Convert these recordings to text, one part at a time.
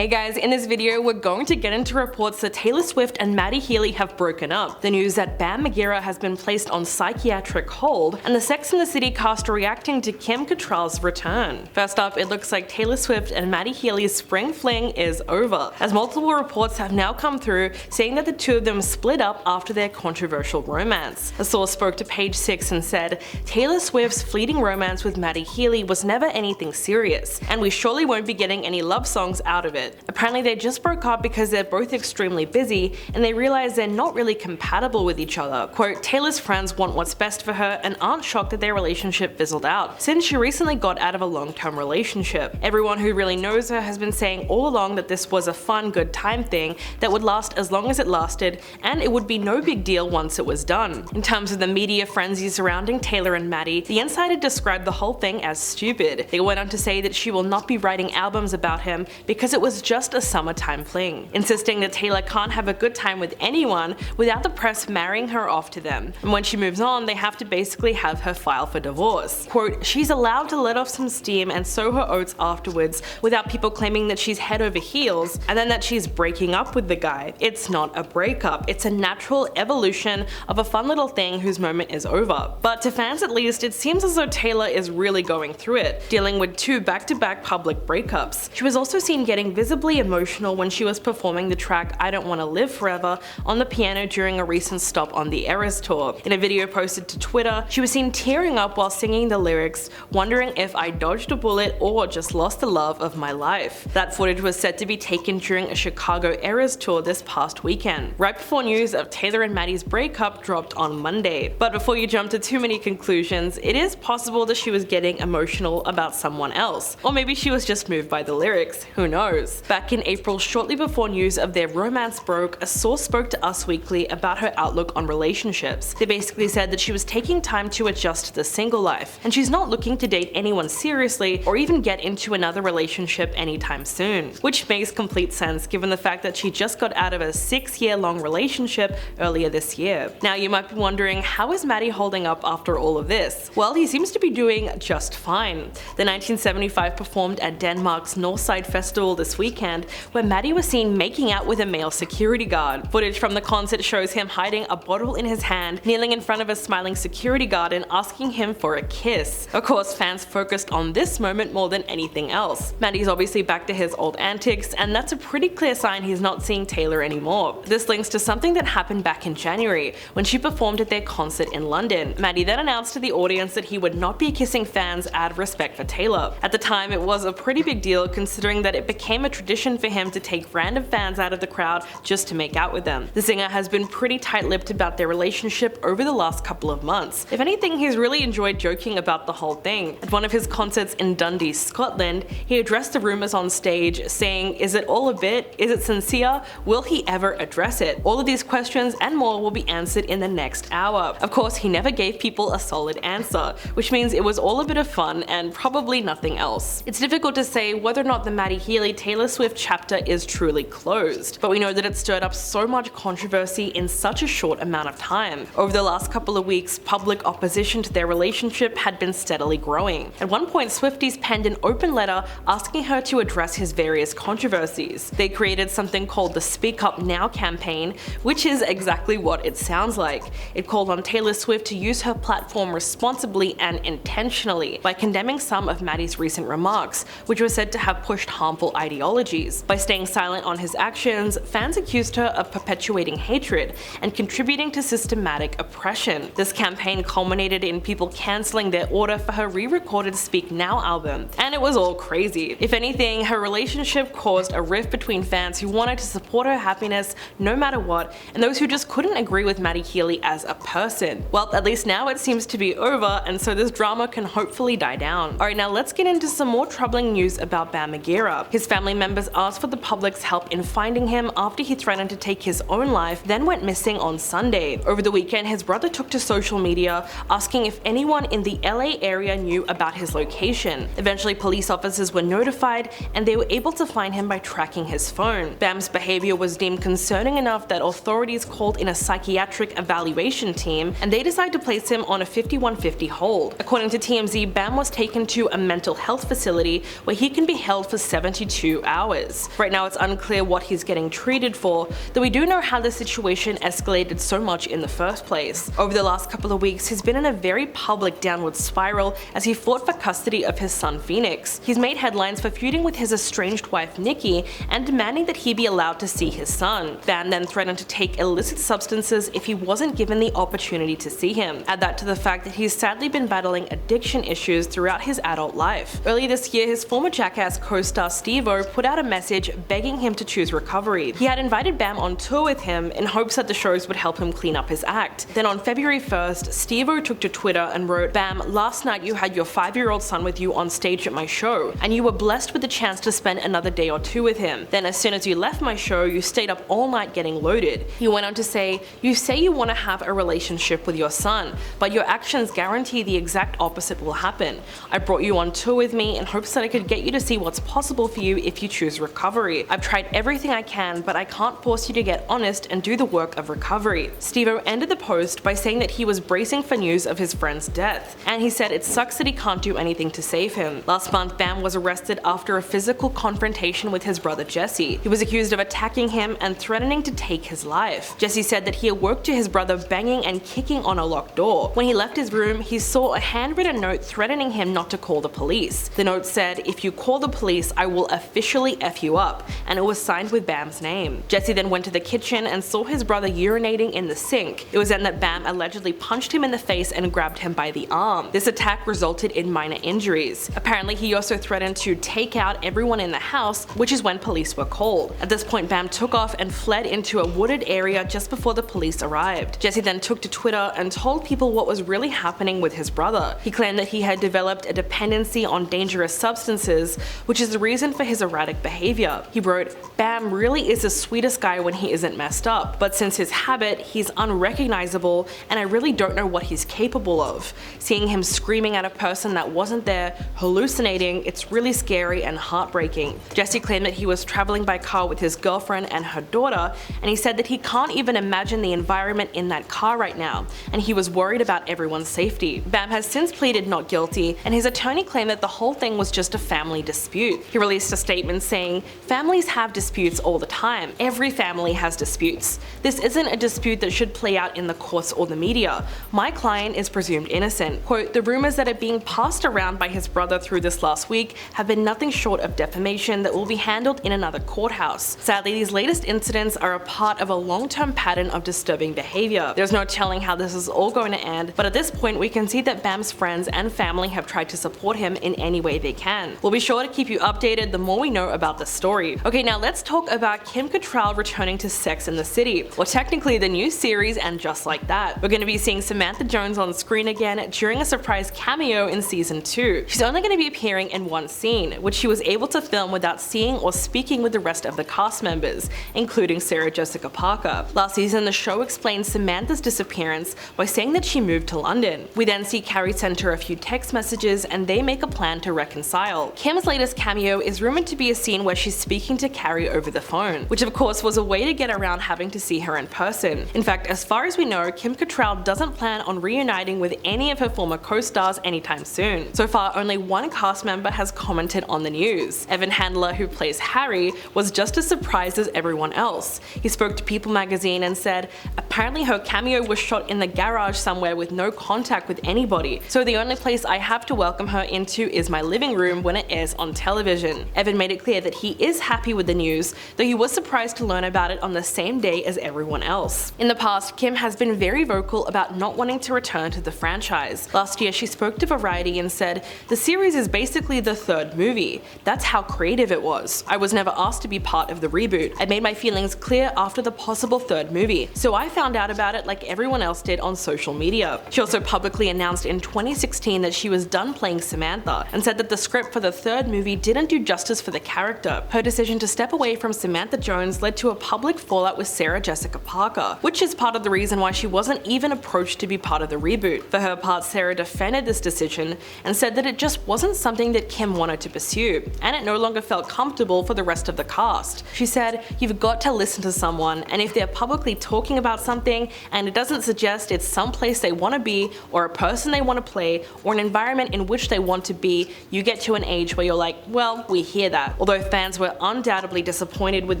Hey guys, in this video we're going to get into reports that Taylor Swift and Matty Healy have broken up, the news that Bam Margera has been placed on psychiatric hold, and the Sex and the City cast reacting to Kim Cattrall's return. First up, it looks like Taylor Swift and Matty Healy's spring fling is over, as multiple reports have now come through saying that the two of them split up after their controversial romance. A source spoke to Page 6 and said, "Taylor Swift's fleeting romance with Matty Healy was never anything serious, and we surely won't be getting any love songs out of it. Apparently they just broke up because they're both extremely busy and they realize they're not really compatible with each other. Quote, Taylor's friends want what's best for her and aren't shocked that their relationship fizzled out, since she recently got out of a long-term relationship. Everyone who really knows her has been saying all along that this was a fun, good time thing that would last as long as it lasted, and it would be no big deal once it was done." In terms of the media frenzy surrounding Taylor and Matty, the insider described the whole thing as stupid. They went on to say that she will not be writing albums about him because it was just a summertime fling, insisting that Taylor can't have a good time with anyone without the press marrying her off to them, and when she moves on they have to basically have her file for divorce. Quote, "She's allowed to let off some steam and sow her oats afterwards without people claiming that she's head over heels and then that she's breaking up with the guy. It's not a breakup, it's a natural evolution of a fun little thing whose moment is over." But to fans at least, it seems as though Taylor is really going through it, dealing with two back-to-back public breakups. She was also seen getting visibly emotional when she was performing the track I Don't Wanna Live Forever on the piano during a recent stop on the Eras tour. In a video posted to Twitter, she was seen tearing up while singing the lyrics, wondering if I dodged a bullet or just lost the love of my life. That footage was set to be taken during a Chicago Eras tour this past weekend, right before news of Taylor and Matty's breakup dropped on Monday. But before you jump to too many conclusions, it is possible that she was getting emotional about someone else, or maybe she was just moved by the lyrics, who knows. Back in April, shortly before news of their romance broke, a source spoke to Us Weekly about her outlook on relationships. They basically said that she was taking time to adjust to the single life, and she's not looking to date anyone seriously or even get into another relationship anytime soon. Which makes complete sense given the fact that she just got out of a 6-year-long relationship earlier this year. Now you might be wondering, how is Matty holding up after all of this? Well, he seems to be doing just fine. The 1975 performed at Denmark's Northside Festival this weekend, where Matty was seen making out with a male security guard. Footage from the concert shows him hiding a bottle in his hand, kneeling in front of a smiling security guard and asking him for a kiss. Of course, fans focused on this moment more than anything else. Matty's obviously back to his old antics, and that's a pretty clear sign he's not seeing Taylor anymore. This links to something that happened back in January, when she performed at their concert in London. Matty then announced to the audience that he would not be kissing fans out of respect for Taylor. At the time, it was a pretty big deal considering that it became a tradition for him to take random fans out of the crowd just to make out with them. The singer has been pretty tight-lipped about their relationship over the last couple of months. If anything, he's really enjoyed joking about the whole thing. At one of his concerts in Dundee, Scotland, he addressed the rumors on stage, saying, "Is it all a bit? Is it sincere? Will he ever address it? All of these questions and more will be answered in the next hour." Of course, he never gave people a solid answer, which means it was all a bit of fun and probably nothing else. It's difficult to say whether or not the Matty Healy Taylor Swift chapter is truly closed, but we know that it stirred up so much controversy in such a short amount of time. Over the last couple of weeks, public opposition to their relationship had been steadily growing. At one point, Swifties penned an open letter asking her to address his various controversies. They created something called the Speak Up Now campaign, which is exactly what it sounds like. It called on Taylor Swift to use her platform responsibly and intentionally by condemning some of Matty's recent remarks, which were said to have pushed harmful ideologies. By staying silent on his actions, fans accused her of perpetuating hatred and contributing to systematic oppression. This campaign culminated in people cancelling their order for her re-recorded Speak Now album, and it was all crazy. If anything, her relationship caused a rift between fans who wanted to support her happiness no matter what, and those who just couldn't agree with Matty Healy as a person. Well, at least now it seems to be over, and so this drama can hopefully die down. Alright, now let's get into some more troubling news about Bam Margera. His family members asked for the public's help in finding him after he threatened to take his own life, then went missing on Sunday. Over the weekend, his brother took to social media asking if anyone in the LA area knew about his location. Eventually, police officers were notified and they were able to find him by tracking his phone. Bam's behavior was deemed concerning enough that authorities called in a psychiatric evaluation team, and they decided to place him on a 5150 hold. According to TMZ, Bam was taken to a mental health facility where he can be held for 72 hours. Right now it's unclear what he's getting treated for, though we do know how the situation escalated so much in the first place. Over the last couple of weeks, he's been in a very public downward spiral as he fought for custody of his son Phoenix. He's made headlines for feuding with his estranged wife Nikki and demanding that he be allowed to see his son. Bam then threatened to take illicit substances if he wasn't given the opportunity to see him. Add that to the fact that he's sadly been battling addiction issues throughout his adult life. Earlier this year, his former Jackass co-star Stiuso put out a message begging him to choose recovery. He had invited Bam on tour with him in hopes that the shows would help him clean up his act. Then on February 1st, Stiuso took to Twitter and wrote, "Bam, last night you had your 5-year-old son with you on stage at my show, and you were blessed with the chance to spend another day or two with him. Then as soon as you left my show, you stayed up all night getting loaded." He went on to say, "You say you want to have a relationship with your son, but your actions guarantee the exact opposite will happen. I brought you on tour with me in hopes that I could get you to see what's possible for you if you choose recovery. I've tried everything I can, but I can't force you to get honest and do the work of recovery." Stiuso ended the post by saying that he was bracing for news of his friend's death, and he said it sucks that he can't do anything to save him. Last month, Bam was arrested after a physical confrontation with his brother Jesse. He was accused of attacking him and threatening to take his life. Jesse said that he awoke to his brother banging and kicking on a locked door. When he left his room, he saw a handwritten note threatening him not to call the police. The note said, "If you call the police, I will officially F you up," and it was signed with Bam's name. Jesse then went to the kitchen and saw his brother urinating in the sink. It was then that Bam allegedly punched him in the face and grabbed him by the arm. This attack resulted in minor injuries. Apparently, he also threatened to take out everyone in the house, which is when police were called. At this point, Bam took off and fled into a wooded area just before the police arrived. Jesse then took to Twitter and told people what was really happening with his brother. He claimed that he had developed a dependency on dangerous substances, which is the reason for his erratic behavior. He wrote, "Bam really is the sweetest guy when he isn't messed up, but since his habit, he's unrecognizable and I really don't know what he's capable of. Seeing him screaming at a person that wasn't there, hallucinating, it's really scary and heartbreaking." Jesse claimed that he was traveling by car with his girlfriend and her daughter, and he said that he can't even imagine the environment in that car right now, and he was worried about everyone's safety. Bam has since pleaded not guilty, and his attorney claimed that the whole thing was just a family dispute. He released a statement saying, "Families have disputes all the time. Every family has disputes. This isn't a dispute that should play out in the courts or the media. My client is presumed innocent." Quote, "The rumors that are being passed around by his brother through this last week have been nothing short of defamation that will be handled in another courthouse. Sadly, these latest incidents are a part of a long-term pattern of disturbing behavior. There's no telling how this is all going to end, but at this point we can see that Bam's friends and family have tried to support him in any way they can. We'll be sure to keep you updated the more we know about the story." Okay, now let's talk about Kim Cattrall returning to Sex and the City, or technically the new series And Just Like That. We're going to be seeing Samantha Jones on screen again during a surprise cameo in season 2. She's only going to be appearing in one scene, which she was able to film without seeing or speaking with the rest of the cast members, including Sarah Jessica Parker. Last season, the show explained Samantha's disappearance by saying that she moved to London. We then see Carrie send her a few text messages and they make a plan to reconcile. Kim's latest cameo is rumored to be a scene where she's speaking to Carrie over the phone, which of course was a way to get around having to see her in person. In fact, as far as we know, Kim Cattrall doesn't plan on reuniting with any of her former co-stars anytime soon. So far, only one cast member has commented on the news. Evan Handler, who plays Harry, was just as surprised as everyone else. He spoke to People magazine and said, "Apparently her cameo was shot in the garage somewhere with no contact with anybody, so the only place I have to welcome her into is my living room when it airs on television." Evan made it clear that he is happy with the news, though he was surprised to learn about it on the same day as everyone else. In the past, Kim has been very vocal about not wanting to return to the franchise. Last year, she spoke to Variety and said, "The series is basically the third movie. That's how creative it was. I was never asked to be part of the reboot. I made my feelings clear after the possible third movie, so I found out about it like everyone else did on social media." She also publicly announced in 2016 that she was done playing Samantha, and said that the script for the third movie didn't do justice for the character. Her decision to step away from Samantha Jones led to a public fallout with Sarah Jessica Parker, which is part of the reason why she wasn't even approached to be part of the reboot. For her part, Sarah defended this decision and said that it just wasn't something that Kim wanted to pursue, and it no longer felt comfortable for the rest of the cast. She said, "You've got to listen to someone, and if they're publicly talking about something and it doesn't suggest it's someplace they want to be, or a person they want to play, or an environment in which they want to be, you get to an age where you're like, well, we hear that. that. Although fans were undoubtedly disappointed with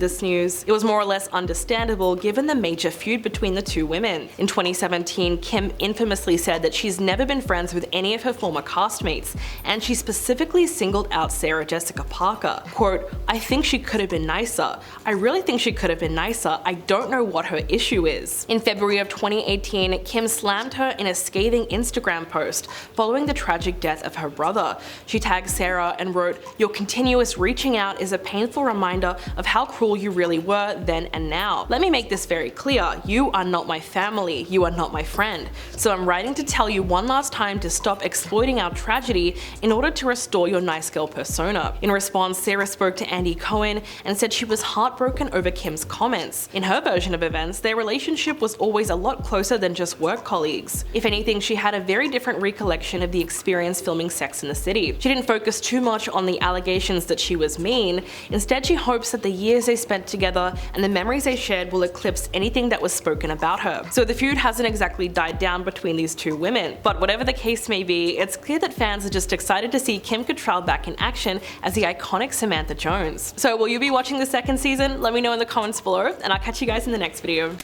this news, it was more or less understandable given the major feud between the two women. In 2017, Kim infamously said that she's never been friends with any of her former castmates, and she specifically singled out Sarah Jessica Parker. Quote, "I think she could have been nicer. I really think she could have been nicer. I don't know what her issue is." In February of 2018, Kim slammed her in a scathing Instagram post following the tragic death of her brother. She tagged Sarah and wrote, "Your continuous reaching out is a painful reminder of how cruel you really were then and now. Let me make this very clear. You are not my family. You are not my friend. So I'm writing to tell you one last time to stop exploiting our tragedy in order to restore your nice girl persona." In response, Sarah spoke to Andy Cohen and said she was heartbroken over Kim's comments. In her version of events, their relationship was always a lot closer than just work colleagues. If anything, she had a very different recollection of the experience filming Sex and the City. She didn't focus too much on the allegations that she was mean. Instead, she hopes that the years they spent together and the memories they shared will eclipse anything that was spoken about her. So the feud hasn't exactly died down between these two women. But whatever the case may be, it's clear that fans are just excited to see Kim Cattrall back in action as the iconic Samantha Jones. So will you be watching the second season? Let me know in the comments below, and I'll catch you guys in the next video.